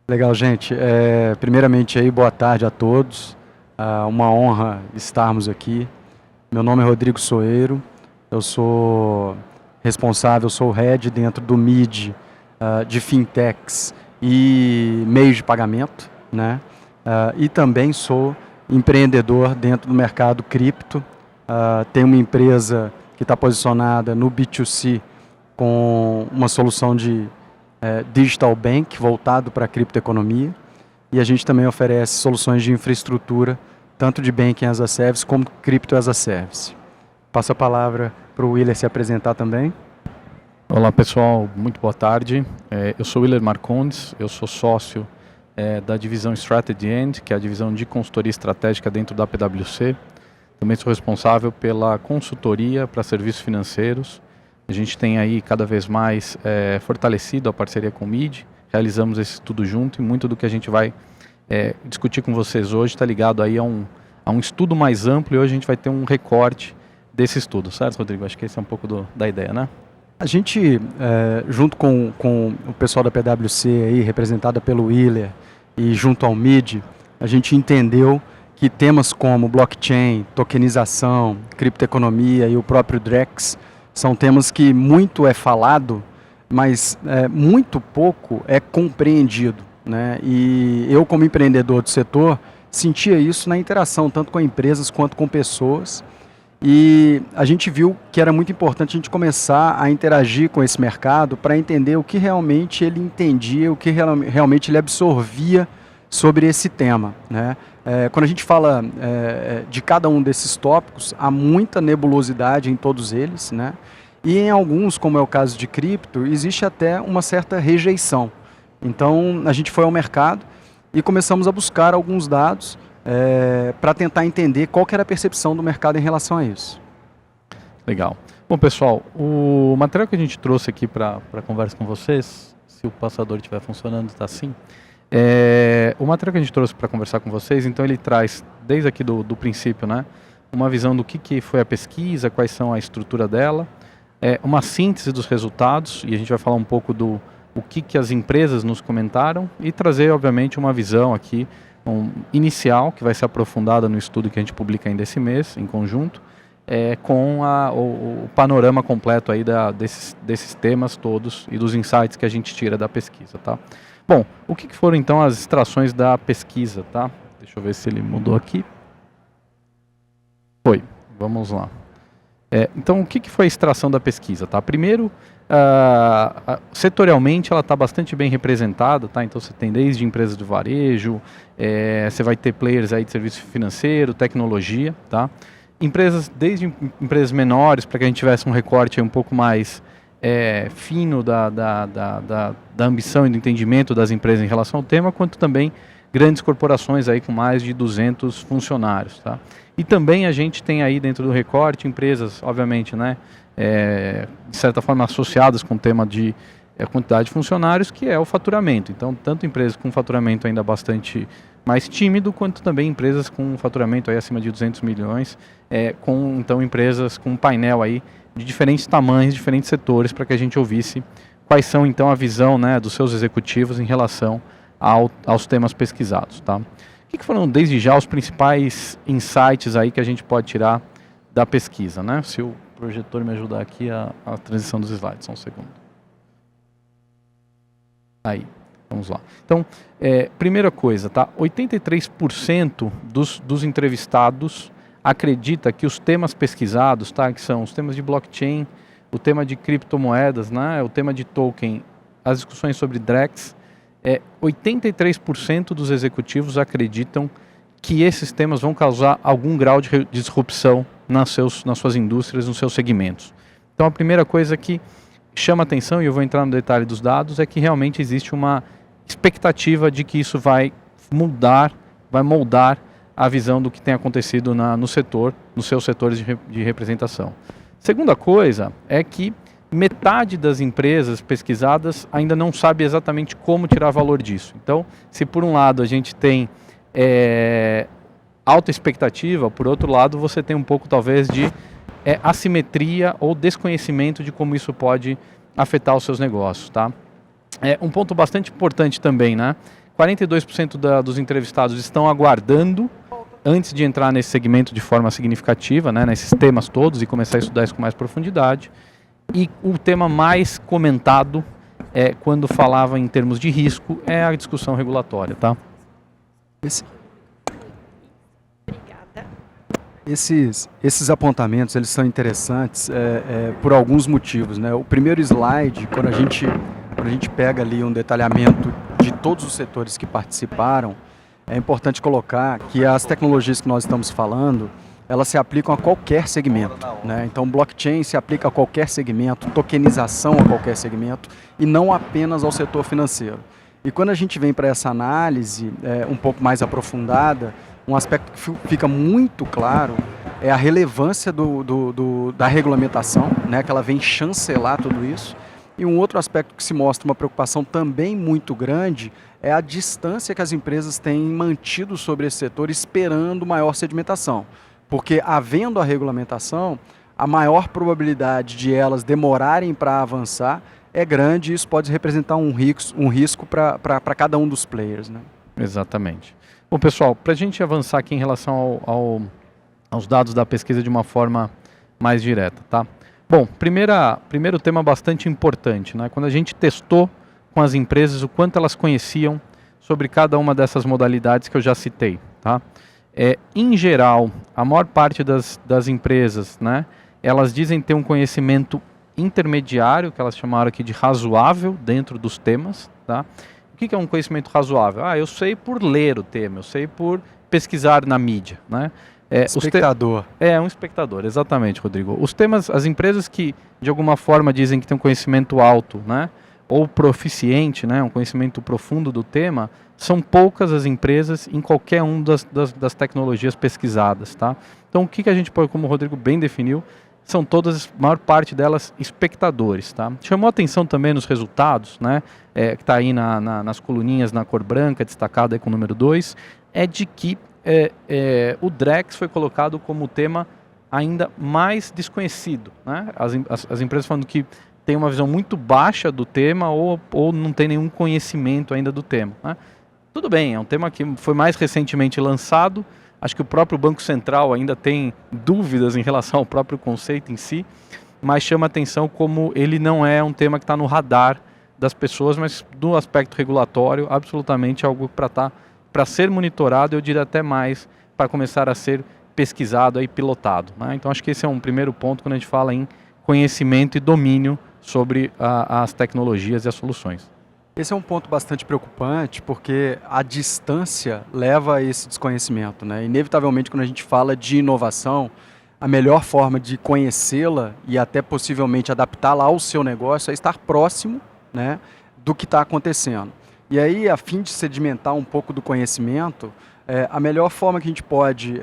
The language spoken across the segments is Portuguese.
Legal, gente. Primeiramente aí, boa tarde a todos. Uma honra estarmos aqui. Meu nome é Rodrigo Soeiro. Eu sou responsável, sou head dentro do MID de fintechs e meios de pagamento, né? E também sou empreendedor dentro do mercado cripto. Tenho uma empresa que está posicionada no B2C com uma solução de digital bank voltado para a criptoeconomia, e a gente também oferece soluções de infraestrutura, tanto de banking as a service como cripto as a service. Passo a palavra para o Willer se apresentar também. Olá pessoal, muito boa tarde. Eu sou Willer Marcondes, eu sou sócio da divisão Strategy End, que é a divisão de consultoria estratégica dentro da PwC. Também sou responsável pela consultoria para serviços financeiros. A gente tem aí cada vez mais fortalecido a parceria com o MID, realizamos esse estudo junto, e muito do que a gente vai discutir com vocês hoje está ligado aí a um estudo mais amplo, e hoje a gente vai ter um recorte desse estudo, certo, Rodrigo? Acho que esse é um pouco da ideia, né? A gente, junto com o pessoal da PwC, aí, representada pelo Willer, e junto ao MID, a gente entendeu que temas como blockchain, tokenização, criptoeconomia e o próprio Drex são temas que muito é falado, mas muito pouco é compreendido, né? E eu, como empreendedor do setor, sentia isso na interação, tanto com empresas quanto com pessoas. E a gente viu que era muito importante a gente começar a interagir com esse mercado para entender o que realmente ele entendia, o que realmente ele absorvia sobre esse tema, né? Quando a gente fala de cada um desses tópicos, há muita nebulosidade em todos eles, né? E em alguns, como é o caso de cripto, existe até uma certa rejeição. Então, a gente foi ao mercado e começamos a buscar alguns dados para tentar entender qual que era a percepção do mercado em relação a isso. Legal. Bom, pessoal, o material que a gente trouxe aqui para conversa com vocês, se o passador estiver funcionando, está assim. O material que a gente trouxe para conversar com vocês, então ele traz, desde aqui do princípio, né, uma visão do que foi a pesquisa, quais são a estrutura dela, uma síntese dos resultados, e a gente vai falar um pouco do que as empresas nos comentaram, e trazer, obviamente, uma visão aqui inicial, que vai ser aprofundada no estudo que a gente publica ainda esse mês, em conjunto, com o panorama completo aí desses temas todos e dos insights que a gente tira da pesquisa, tá? Bom, o que foram então as extrações da pesquisa, tá? Deixa eu ver se ele mudou aqui. Foi, vamos lá. Então, o que foi a extração da pesquisa, tá? Primeiro, setorialmente ela está bastante bem representada, tá? Então você tem desde empresas de varejo, você vai ter players aí de serviço financeiro, tecnologia, tá? Desde empresas menores, para que a gente tivesse um recorte aí um pouco mais fino da ambição e do entendimento das empresas em relação ao tema, quanto também grandes corporações aí com mais de 200 funcionários, tá? E também a gente tem aí dentro do recorte empresas, obviamente, né, de certa forma associadas com o tema de quantidade de funcionários, que é o faturamento. Então, tanto empresas com faturamento ainda bastante mais tímido, quanto também empresas com faturamento aí acima de 200 milhões, então empresas com um painel aí de diferentes tamanhos, diferentes setores, para que a gente ouvisse quais são então a visão, né, dos seus executivos em relação aos temas pesquisados, tá? O que foram desde já os principais insights aí que a gente pode tirar da pesquisa, né? Se o projetor me ajudar aqui a transição dos slides, só um segundo. Aí, vamos lá. Então, primeira coisa, tá? 83% dos entrevistados acredita que os temas pesquisados, tá, que são os temas de blockchain, o tema de criptomoedas, né, o tema de token, as discussões sobre Drex, 83% dos executivos acreditam que esses temas vão causar algum grau de disrupção nas suas indústrias, nos seus segmentos. Então a primeira coisa que chama atenção, e eu vou entrar no detalhe dos dados, é que realmente existe uma expectativa de que isso vai moldar a visão do que tem acontecido no setor, nos seus setores de representação. Segunda coisa é que metade das empresas pesquisadas ainda não sabe exatamente como tirar valor disso. Então, se por um lado a gente tem alta expectativa, por outro lado você tem um pouco talvez de assimetria ou desconhecimento de como isso pode afetar os seus negócios, tá? Um ponto bastante importante também, né? 42% dos entrevistados estão aguardando antes de entrar nesse segmento de forma significativa, né, nesses temas todos e começar a estudar isso com mais profundidade. E o tema mais comentado, quando falava em termos de risco, é a discussão regulatória, tá? Esses apontamentos, eles são interessantes por alguns motivos, né? O primeiro slide, quando a gente pega ali um detalhamento de todos os setores que participaram, é importante colocar que as tecnologias que nós estamos falando, elas se aplicam a qualquer segmento, né? Então, blockchain se aplica a qualquer segmento, tokenização a qualquer segmento e não apenas ao setor financeiro. E quando a gente vem para essa análise um pouco mais aprofundada, um aspecto que fica muito claro é a relevância da regulamentação, né? Que ela vem chancelar tudo isso. E um outro aspecto que se mostra uma preocupação também muito grande é a distância que as empresas têm mantido sobre esse setor esperando maior sedimentação. Porque, havendo a regulamentação, a maior probabilidade de elas demorarem para avançar é grande e isso pode representar um risco para cada um dos players, né? Exatamente. Bom, pessoal, para a gente avançar aqui em relação aos dados da pesquisa de uma forma mais direta, tá? Bom, primeiro tema bastante importante, né? Quando a gente testou com as empresas o quanto elas conheciam sobre cada uma dessas modalidades que eu já citei, tá? Em geral, a maior parte das empresas, né, elas dizem ter um conhecimento intermediário, que elas chamaram aqui de razoável, dentro dos temas, tá? O que é um conhecimento razoável? Eu sei por ler o tema, eu sei por pesquisar na mídia, né? Espectador. Um espectador, exatamente, Rodrigo. Os temas, as empresas que de alguma forma dizem que têm um conhecimento alto, né, ou proficiente, né, um conhecimento profundo do tema, são poucas as empresas em qualquer um das tecnologias pesquisadas, tá? Então o que a gente pode, como o Rodrigo bem definiu, são todas, a maior parte delas, espectadores, tá? Chamou atenção também nos resultados, né, que está aí nas coluninhas na cor branca, destacado aí com o número 2, é de que o Drex foi colocado como o tema ainda mais desconhecido, né? As empresas falando que tem uma visão muito baixa do tema ou não tem nenhum conhecimento ainda do tema, né? Tudo bem, é um tema que foi mais recentemente lançado, acho que o próprio Banco Central ainda tem dúvidas em relação ao próprio conceito em si, mas chama atenção como ele não é um tema que está no radar das pessoas, mas do aspecto regulatório, absolutamente algo para ser monitorado, eu diria até mais, para começar a ser pesquisado e pilotado, né? Então acho que esse é um primeiro ponto quando a gente fala em conhecimento e domínio sobre as tecnologias e as soluções. Esse é um ponto bastante preocupante porque a distância leva a esse desconhecimento, né? Inevitavelmente, quando a gente fala de inovação, a melhor forma de conhecê-la e até possivelmente adaptá-la ao seu negócio é estar próximo, né, do que está acontecendo. E aí, a fim de sedimentar um pouco do conhecimento, a melhor forma que a gente pode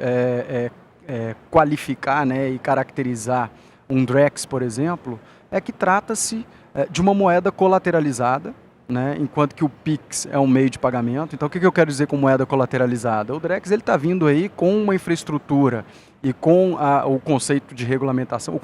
qualificar, né, e caracterizar um Drex, por exemplo, é que trata-se de uma moeda colateralizada, né, enquanto que o Pix é um meio de pagamento. Então, o que eu quero dizer com moeda colateralizada? O Drex está vindo aí com uma infraestrutura e com o conceito de regulamentação,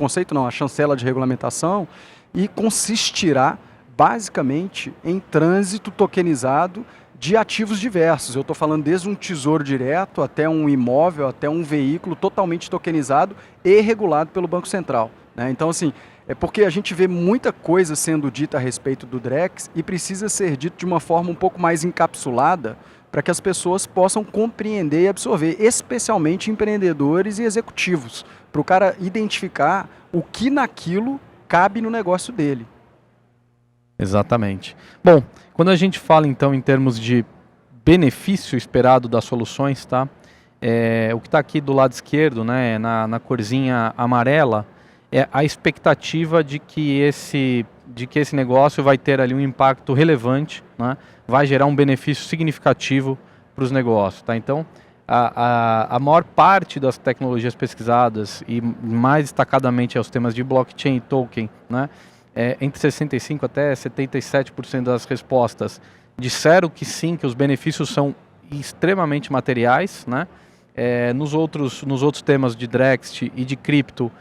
a chancela de regulamentação, e consistirá basicamente em trânsito tokenizado de ativos diversos. Eu estou falando desde um tesouro direto até um imóvel, até um veículo totalmente tokenizado e regulado pelo Banco Central, né? Então, assim, é porque a gente vê muita coisa sendo dita a respeito do Drex e precisa ser dito de uma forma um pouco mais encapsulada para que as pessoas possam compreender e absorver, especialmente empreendedores e executivos, para o cara identificar o que naquilo cabe no negócio dele. Exatamente. Bom, quando a gente fala então em termos de benefício esperado das soluções, tá? O que está aqui do lado esquerdo, né, na corzinha amarela, é a expectativa de que esse negócio vai ter ali um impacto relevante, né, vai gerar um benefício significativo para os negócios, tá? Então, a maior parte das tecnologias pesquisadas, e mais destacadamente aos temas de blockchain e token, né, entre 65% até 77% das respostas disseram que sim, que os benefícios são extremamente materiais, né? Nos outros temas de Drex e de cripto,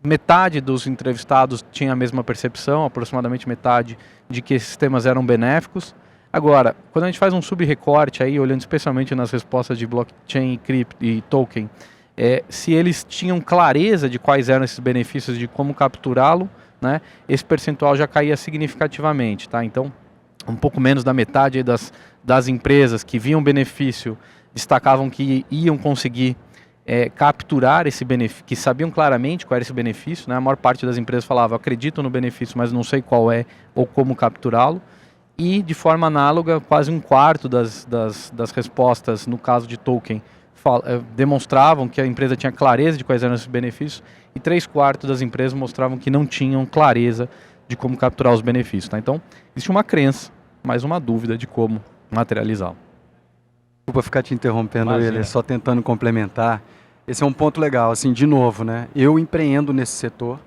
metade dos entrevistados tinha a mesma percepção, aproximadamente metade, de que esses temas eram benéficos. Agora, quando a gente faz um sub-recorte aí, olhando especialmente nas respostas de blockchain e token, se eles tinham clareza de quais eram esses benefícios, de como capturá-lo, né, esse percentual já caía significativamente, tá? Então, um pouco menos da metade aí das empresas que viam benefício destacavam que iam conseguir capturar esse benefício, que sabiam claramente qual era esse benefício, né? A maior parte das empresas falava, acredito no benefício, mas não sei qual é ou como capturá-lo. E, de forma análoga, quase um quarto das respostas, no caso de token, demonstravam que a empresa tinha clareza de quais eram esses benefícios, e 3/4 das empresas mostravam que não tinham clareza de como capturar os benefícios. Tá? Então, existe uma crença, mas uma dúvida de como materializá-lo. Desculpa ficar te interrompendo, ele só tentando complementar. Esse é um ponto legal, assim, de novo, né? Eu empreendo nesse setor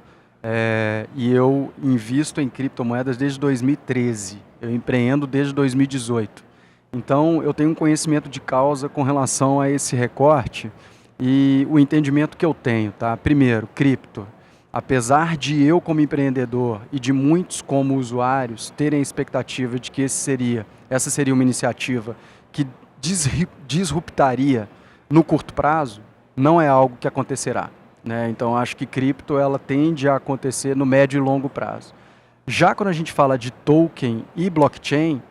e eu invisto em criptomoedas desde 2013. Eu empreendo desde 2018. Então, eu tenho um conhecimento de causa com relação a esse recorte e o entendimento que eu tenho, tá? Primeiro, cripto. Apesar de eu, como empreendedor, e de muitos como usuários, terem a expectativa de que essa seria uma iniciativa que disruptaria no curto prazo, não é algo que acontecerá, né? Então, acho que cripto ela tende a acontecer no médio e longo prazo. Já quando a gente fala de token e blockchain,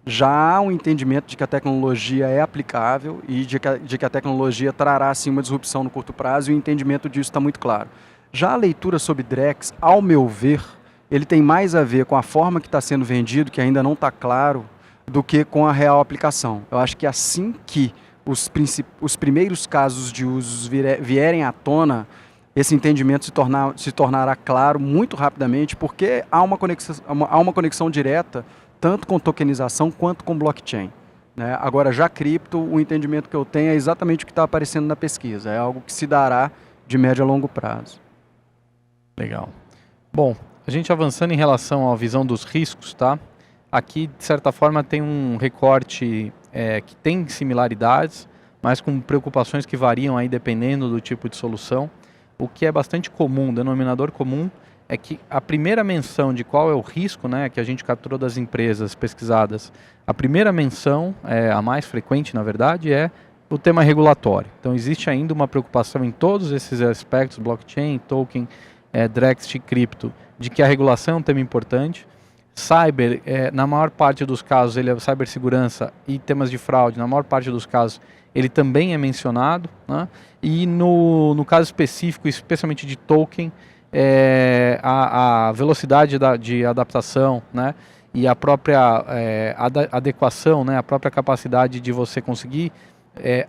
já há um entendimento de que a tecnologia é aplicável e de que a tecnologia trará sim uma disrupção no curto prazo, e o entendimento disso está muito claro. Já a leitura sobre Drex, ao meu ver, ele tem mais a ver com a forma que está sendo vendido, que ainda não está claro, do que com a real aplicação. Eu acho que assim que os primeiros casos de usos vierem à tona, esse entendimento se tornará claro muito rapidamente, porque há uma conexão direta, tanto com tokenização quanto com blockchain, né? Agora, já cripto, o entendimento que eu tenho é exatamente o que está aparecendo na pesquisa, é algo que se dará de médio a longo prazo. Legal. Bom, a gente avançando em relação à visão dos riscos, tá? Aqui, de certa forma, tem um recorte que tem similaridades, mas com preocupações que variam aí dependendo do tipo de solução. O que é bastante comum, denominador comum, é que a primeira menção de qual é o risco, né, que a gente capturou das empresas pesquisadas, a primeira menção, a mais frequente, na verdade, é o tema regulatório. Então, existe ainda uma preocupação em todos esses aspectos, blockchain, token, Drex e cripto, de que a regulação é um tema importante. Cyber, na maior parte dos casos, cibersegurança e temas de fraude, na maior parte dos casos, ele também é mencionado, né? E no caso específico, especialmente de token, a velocidade de adaptação, né? E a própria adequação, né? A própria capacidade de você conseguir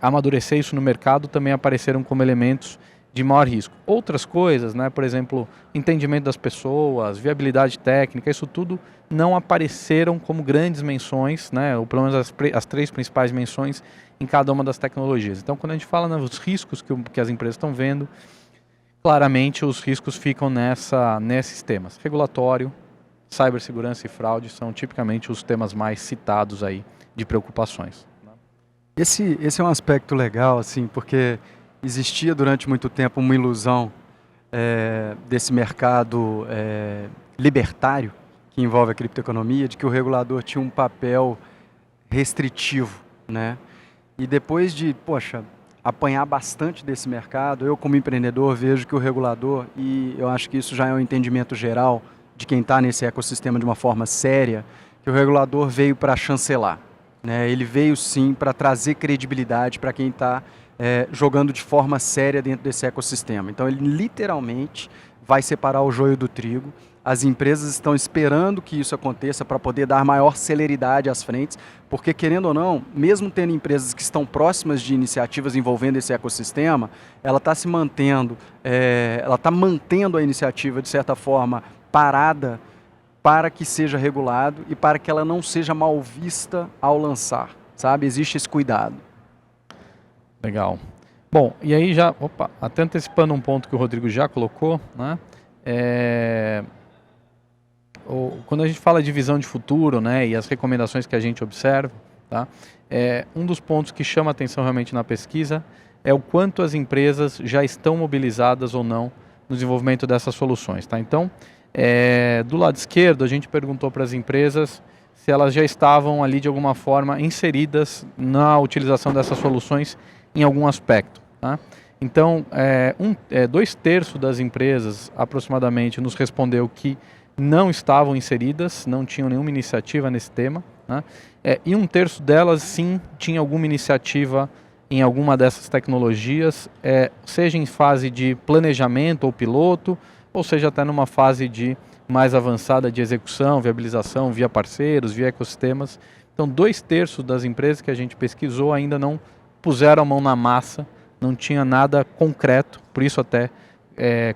amadurecer isso no mercado também apareceram como elementos de maior risco. Outras coisas, né, por exemplo, entendimento das pessoas, viabilidade técnica, isso tudo não apareceram como grandes menções, né, ou pelo menos as 3 principais menções em cada uma das tecnologias. Então, quando a gente fala nos riscos que as empresas estão vendo, claramente os riscos ficam nesses temas. Regulatório, cibersegurança e fraude são tipicamente os temas mais citados aí de preocupações. Esse é um aspecto legal, assim, porque existia durante muito tempo uma ilusão desse mercado libertário que envolve a criptoeconomia, de que o regulador tinha um papel restritivo, né? E depois de, apanhar bastante desse mercado, eu como empreendedor vejo que o regulador, e eu acho que isso já é um entendimento geral de quem está nesse ecossistema de uma forma séria, que o regulador veio para chancelar, né? Ele veio sim para trazer credibilidade para quem está jogando de forma séria dentro desse ecossistema. Então, ele literalmente vai separar o joio do trigo. As empresas estão esperando que isso aconteça para poder dar maior celeridade às frentes, porque, querendo ou não, mesmo tendo empresas que estão próximas de iniciativas envolvendo esse ecossistema, ela está se mantendo, ela está mantendo a iniciativa, de certa forma, parada para que seja regulado e para que ela não seja mal vista ao lançar, sabe? Existe esse cuidado. Legal. Bom, e aí já, até antecipando um ponto que o Rodrigo já colocou, né? Quando a gente fala de visão de futuro, né, e as recomendações que a gente observa, tá? Um dos pontos que chama atenção realmente na pesquisa é o quanto as empresas já estão mobilizadas ou não no desenvolvimento dessas soluções, tá? Então, do lado esquerdo, a gente perguntou para as empresas se elas já estavam ali de alguma forma inseridas na utilização dessas soluções em algum aspecto. Tá? Então, 2/3 das empresas aproximadamente nos respondeu que não estavam inseridas, não tinham nenhuma iniciativa nesse tema, né? E 1/3 delas sim tinha alguma iniciativa em alguma dessas tecnologias, seja em fase de planejamento ou piloto, ou seja até numa fase de mais avançada de execução, viabilização via parceiros, via ecossistemas. Então 2/3 das empresas que a gente pesquisou ainda não puseram a mão na massa, não tinha nada concreto, por isso até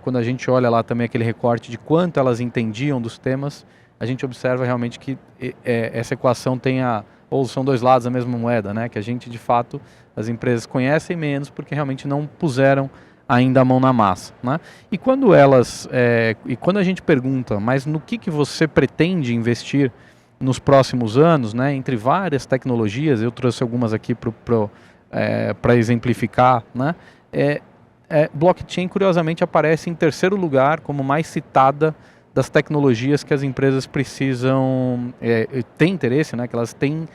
quando a gente olha lá também aquele recorte de quanto elas entendiam dos temas, a gente observa realmente que essa equação ou são dois lados da mesma moeda, né? Que a gente de fato, as empresas conhecem menos porque realmente não puseram ainda a mão na massa, né? E quando quando a gente pergunta, mas no que você pretende investir nos próximos anos, né? Entre várias tecnologias, eu trouxe algumas aqui para exemplificar, né? Blockchain, curiosamente, aparece em terceiro lugar como mais citada das tecnologias que as empresas precisam, têm interesse, né, que elas têm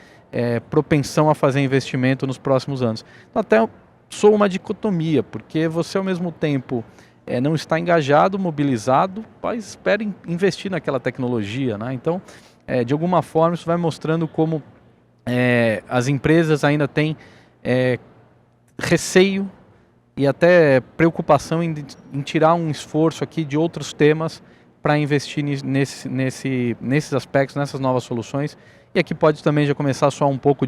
propensão a fazer investimento nos próximos anos. Então, até sou uma dicotomia, porque você, ao mesmo tempo, não está engajado, mobilizado, mas espera investir naquela tecnologia. Né? Então, de alguma forma, isso vai mostrando como as empresas ainda têm receio e até preocupação em tirar um esforço aqui de outros temas para investir nesses aspectos, nessas novas soluções. E aqui pode também já começar a soar um pouco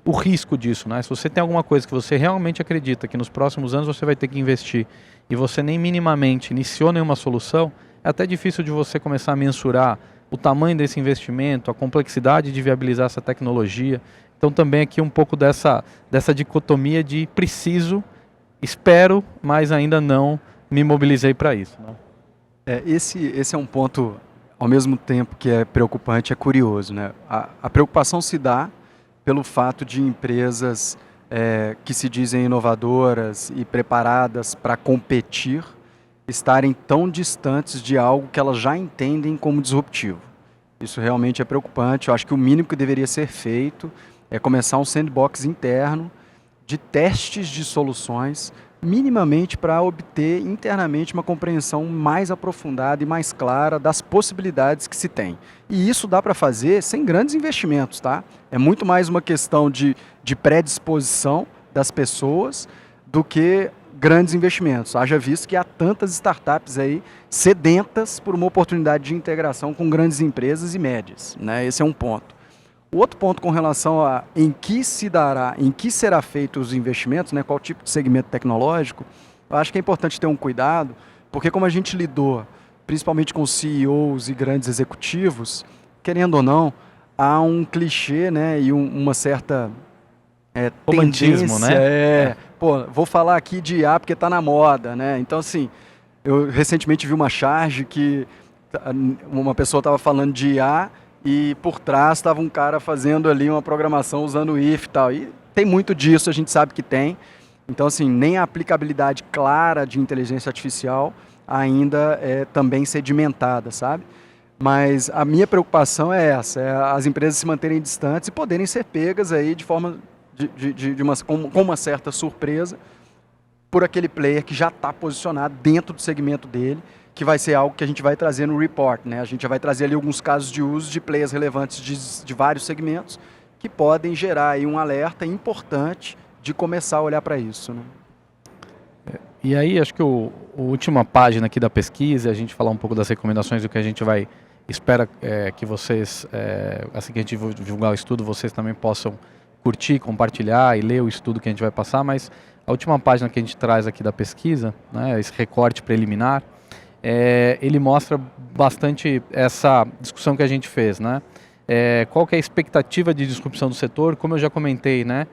o risco disso. Né? Se você tem alguma coisa que você realmente acredita que nos próximos anos você vai ter que investir e você nem minimamente iniciou nenhuma solução, é até difícil de você começar a mensurar o tamanho desse investimento, a complexidade de viabilizar essa tecnologia. Então também aqui um pouco dessa dicotomia de preciso, espero, mas ainda não me mobilizei para isso. Né? Esse é um ponto, ao mesmo tempo que é preocupante, é curioso. Né? A preocupação se dá pelo fato de empresas que se dizem inovadoras e preparadas para competir estarem tão distantes de algo que elas já entendem como disruptivo. Isso realmente é preocupante. Eu acho que o mínimo que deveria ser feito é começar um sandbox interno de testes de soluções, minimamente para obter internamente uma compreensão mais aprofundada e mais clara das possibilidades que se tem. E isso dá para fazer sem grandes investimentos, tá? É muito mais uma questão de predisposição das pessoas do que grandes investimentos. Haja visto que há tantas startups aí sedentas por uma oportunidade de integração com grandes empresas e médias, né? Esse é um ponto. O outro ponto com relação a em que será feito os investimentos, né, qual tipo de segmento tecnológico, eu acho que é importante ter um cuidado, porque como a gente lidou principalmente com CEOs e grandes executivos, querendo ou não, há um clichê, né, e uma certa romantismo, tendência, né? Vou falar aqui de IA porque está na moda, né? Então assim, eu recentemente vi uma charge que uma pessoa estava falando de IA e por trás estava um cara fazendo ali uma programação usando o if e tal. E tem muito disso, a gente sabe que tem. Então, assim, nem a aplicabilidade clara de inteligência artificial ainda é também sedimentada, sabe? Mas a minha preocupação é essa, as empresas se manterem distantes e poderem ser pegas aí de forma com uma certa surpresa por aquele player que já está posicionado dentro do segmento dele, que vai ser algo que a gente vai trazer no report, né? A gente já vai trazer ali alguns casos de uso de players relevantes de vários segmentos que podem gerar aí um alerta importante de começar a olhar para isso, né? E aí, acho que a última página aqui da pesquisa, a gente falar um pouco das recomendações do que a gente espera que vocês, assim que a gente divulgar o estudo, vocês também possam curtir, compartilhar e ler o estudo que a gente vai passar, mas a última página que a gente traz aqui da pesquisa, né, esse recorte preliminar, ele mostra bastante essa discussão que a gente fez, né? Qual que é a expectativa de disrupção do setor? Como eu já comentei, né?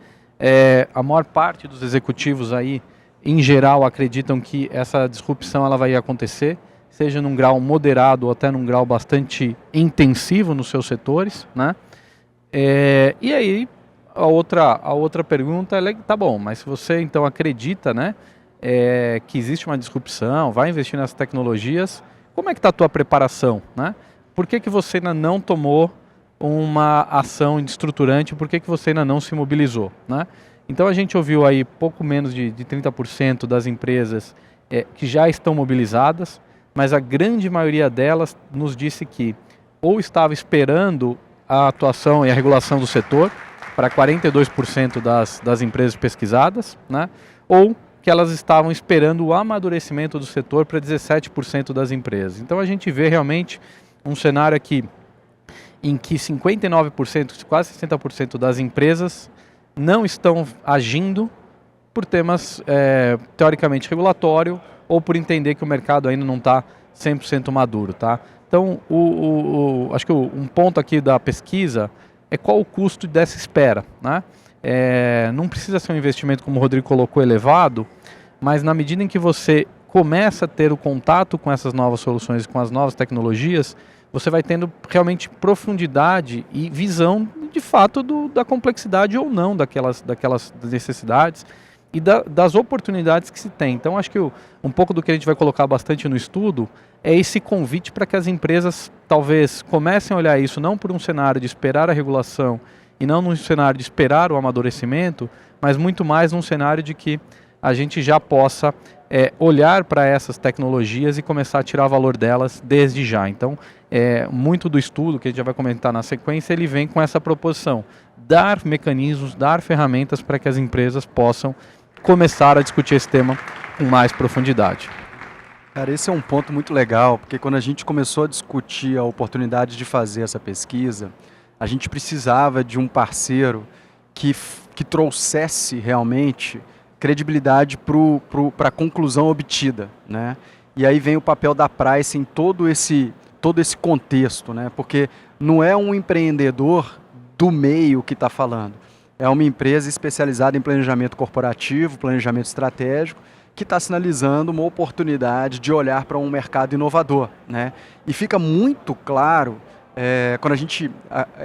A maior parte dos executivos aí, em geral, acreditam que essa disrupção ela vai acontecer, seja num grau moderado ou até num grau bastante intensivo nos seus setores, né? E aí, a outra pergunta é, tá bom, mas se você então acredita, né? Que existe uma disrupção, vai investir nessas tecnologias, como é que está a tua preparação, né? Por que você ainda não tomou uma ação estruturante, por que você ainda não se mobilizou, né? Então a gente ouviu aí pouco menos de 30% das empresas que já estão mobilizadas, mas a grande maioria delas nos disse que ou estava esperando a atuação e a regulação do setor, para 42% das empresas pesquisadas, né? Ou que elas estavam esperando o amadurecimento do setor para 17% das empresas. Então a gente vê realmente um cenário aqui em que 59%, quase 60% das empresas não estão agindo por temas teoricamente regulatório ou por entender que o mercado ainda não está 100% maduro, tá? Então, acho que um ponto aqui da pesquisa é qual o custo dessa espera, né? Não precisa ser um investimento, como o Rodrigo colocou, elevado, mas na medida em que você começa a ter o contato com essas novas soluções, com as novas tecnologias, você vai tendo realmente profundidade e visão, de fato, da complexidade ou não daquelas necessidades e das oportunidades que se tem. Então, acho que um pouco do que a gente vai colocar bastante no estudo é esse convite para que as empresas talvez comecem a olhar isso não por um cenário de esperar a regulação e não num cenário de esperar o amadurecimento, mas muito mais num cenário de que a gente já possa olhar para essas tecnologias e começar a tirar valor delas desde já. Então, muito do estudo que a gente já vai comentar na sequência, ele vem com essa proposição, dar mecanismos, dar ferramentas para que as empresas possam começar a discutir esse tema com mais profundidade. Cara, esse é um ponto muito legal, porque quando a gente começou a discutir a oportunidade de fazer essa pesquisa, a gente precisava de um parceiro que trouxesse realmente credibilidade para a conclusão obtida, né? E aí vem o papel da Price em todo esse contexto, né? Porque não é um empreendedor do meio que está falando, é uma empresa especializada em planejamento corporativo, planejamento estratégico, que está sinalizando uma oportunidade de olhar para um mercado inovador, né? E fica muito claro, quando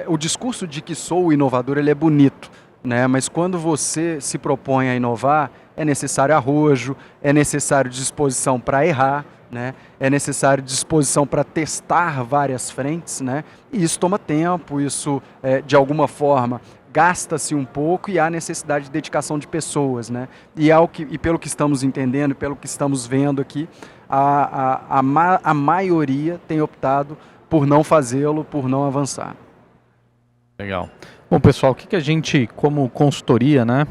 o discurso de que sou o inovador, ele é bonito, né? Mas quando você se propõe a inovar, é necessário arrojo, é necessário disposição para errar, né? É necessário disposição para testar várias frentes, né? E isso toma tempo, isso de alguma forma gasta-se um pouco e há necessidade de dedicação de pessoas, né? E pelo que estamos entendendo, pelo que estamos vendo aqui, a maioria tem optado por não fazê-lo, por não avançar. Legal. Bom, pessoal, o que a gente, como consultoria, né,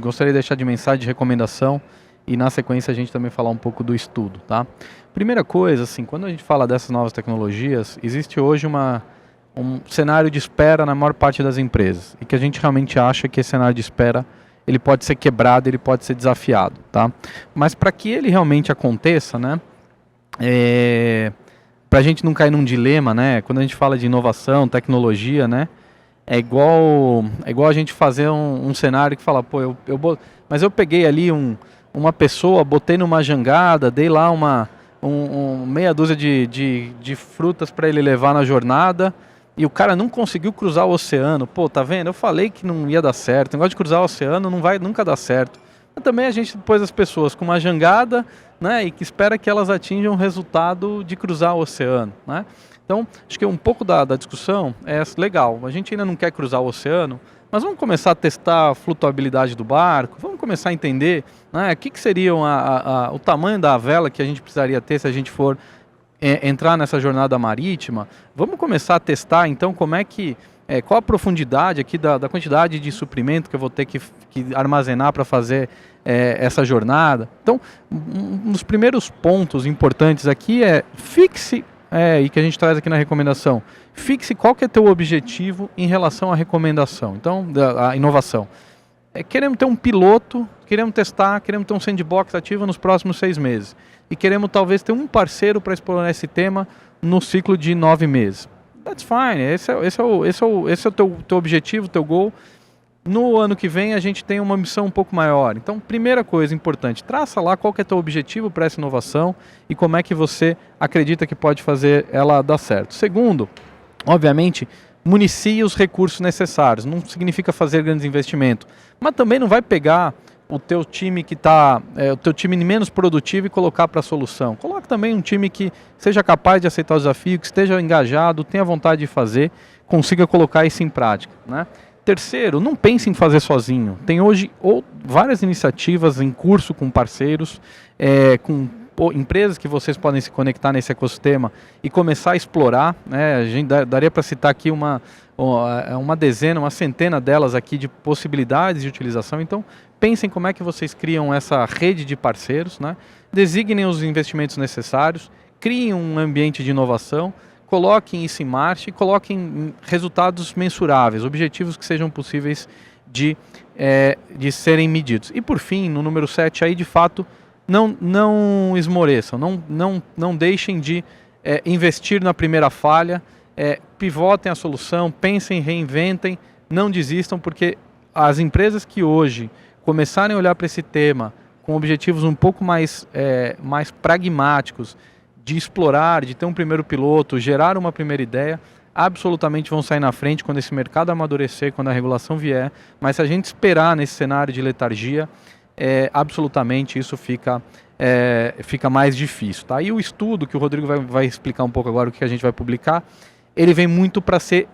gostaria de deixar de mensagem de recomendação e na sequência a gente também falar um pouco do estudo, tá? Primeira coisa, assim, quando a gente fala dessas novas tecnologias, existe hoje um cenário de espera na maior parte das empresas e que a gente realmente acha que esse cenário de espera ele pode ser quebrado, ele pode ser desafiado, tá? Mas para que ele realmente aconteça, né, para a gente não cair num dilema, né? Quando a gente fala de inovação, tecnologia, né? É igual a gente fazer um cenário que fala, pô, mas eu peguei ali uma pessoa, botei numa jangada, dei lá meia dúzia de frutas para ele levar na jornada e o cara não conseguiu cruzar o oceano. Pô, tá vendo? Eu falei que não ia dar certo. O negócio de cruzar o oceano não vai nunca dar certo. Mas também a gente pôs as pessoas com uma jangada, né, e que espera que elas atinjam o resultado de cruzar o oceano, né? Então, acho que um pouco da discussão é legal. A gente ainda não quer cruzar o oceano, mas vamos começar a testar a flutuabilidade do barco, vamos começar a entender, né, o que seria o tamanho da vela que a gente precisaria ter se a gente for entrar nessa jornada marítima. Vamos começar a testar, então, qual a profundidade aqui da quantidade de suprimento que eu vou ter que armazenar para fazer essa jornada. Então, um dos primeiros pontos importantes aqui é fixe, e que a gente traz aqui na recomendação, fixe qual que é teu objetivo em relação à recomendação, então, a inovação. Queremos ter um piloto, queremos testar, queremos ter um sandbox ativo nos próximos 6 meses. E queremos talvez ter um parceiro para explorar esse tema no ciclo de 9 meses. That's fine, esse é o teu objetivo, teu goal. No ano que vem a gente tem uma missão um pouco maior. Então, primeira coisa importante, traça lá qual que é teu objetivo para essa inovação e como é que você acredita que pode fazer ela dar certo. Segundo, obviamente, municie os recursos necessários. Não significa fazer grandes investimentos, mas também não vai pegar o teu time que está, o teu time menos produtivo e colocar para a solução. Coloque também um time que seja capaz de aceitar o desafio, que esteja engajado, tenha vontade de fazer, consiga colocar isso em prática, né? Terceiro, não pense em fazer sozinho. Tem hoje várias iniciativas em curso com parceiros, com empresas que vocês podem se conectar nesse ecossistema e começar a explorar, né? A gente daria para citar aqui uma dezena, uma centena delas aqui de possibilidades de utilização. Então, pensem como é que vocês criam essa rede de parceiros, né? Designem os investimentos necessários, criem um ambiente de inovação, coloquem isso em marcha e coloquem resultados mensuráveis, objetivos que sejam possíveis de serem medidos. E por fim, no número 7 aí, de fato, não esmoreçam, não deixem de investir na primeira falha, pivotem a solução, pensem, reinventem, não desistam, porque as empresas que hoje começarem a olhar para esse tema com objetivos um pouco mais pragmáticos, de explorar, de ter um primeiro piloto, gerar uma primeira ideia, absolutamente vão sair na frente quando esse mercado amadurecer, quando a regulação vier. Mas se a gente esperar nesse cenário de letargia, absolutamente isso fica mais difícil. Tá? E o estudo que o Rodrigo vai explicar um pouco agora, o que a gente vai publicar, ele vem muito para ser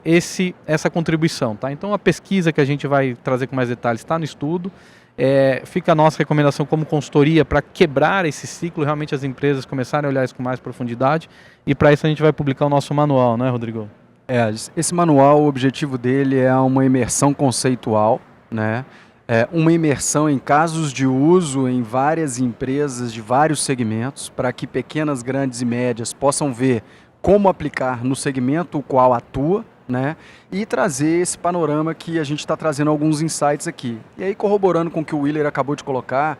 essa contribuição. Tá? Então a pesquisa que a gente vai trazer com mais detalhes está no estudo. Fica a nossa recomendação como consultoria para quebrar esse ciclo, realmente as empresas começarem a olhar isso com mais profundidade, e para isso a gente vai publicar o nosso manual, né, Rodrigo? Esse manual, o objetivo dele é uma imersão conceitual, né? Uma imersão em casos de uso em várias empresas de vários segmentos, para que pequenas, grandes e médias possam ver como aplicar no segmento o qual atua, né? E trazer esse panorama que a gente está trazendo alguns insights aqui. E aí, corroborando com o que o Willer acabou de colocar,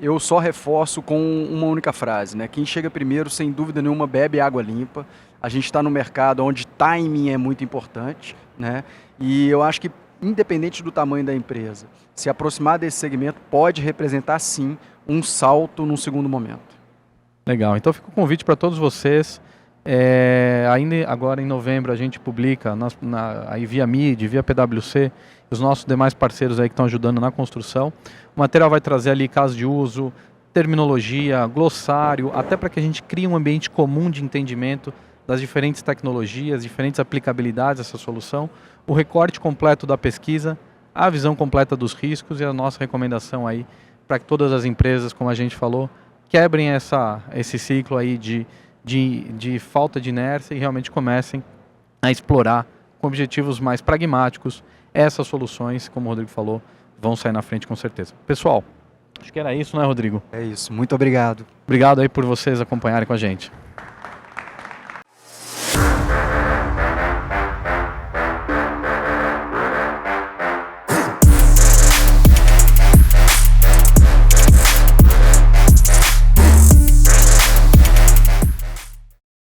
eu só reforço com uma única frase, né? Quem chega primeiro, sem dúvida nenhuma, bebe água limpa. A gente está no mercado onde timing é muito importante, né? E eu acho que, independente do tamanho da empresa, se aproximar desse segmento pode representar, sim, um salto num segundo momento. Legal. Então fica o convite para todos vocês. Ainda agora em novembro a gente publica aí via MID, via PwC, os nossos demais parceiros aí que estão ajudando na construção. O material vai trazer ali casos de uso, terminologia, glossário, até para que a gente crie um ambiente comum de entendimento das diferentes tecnologias, diferentes aplicabilidades dessa solução, o recorte completo da pesquisa, a visão completa dos riscos e a nossa recomendação aí para que todas as empresas, como a gente falou, quebrem esse ciclo aí de falta de inércia e realmente comecem a explorar com objetivos mais pragmáticos essas soluções, como o Rodrigo falou, vão sair na frente com certeza. Pessoal, acho que era isso, né, Rodrigo? É isso, muito obrigado. Obrigado aí por vocês acompanharem com a gente.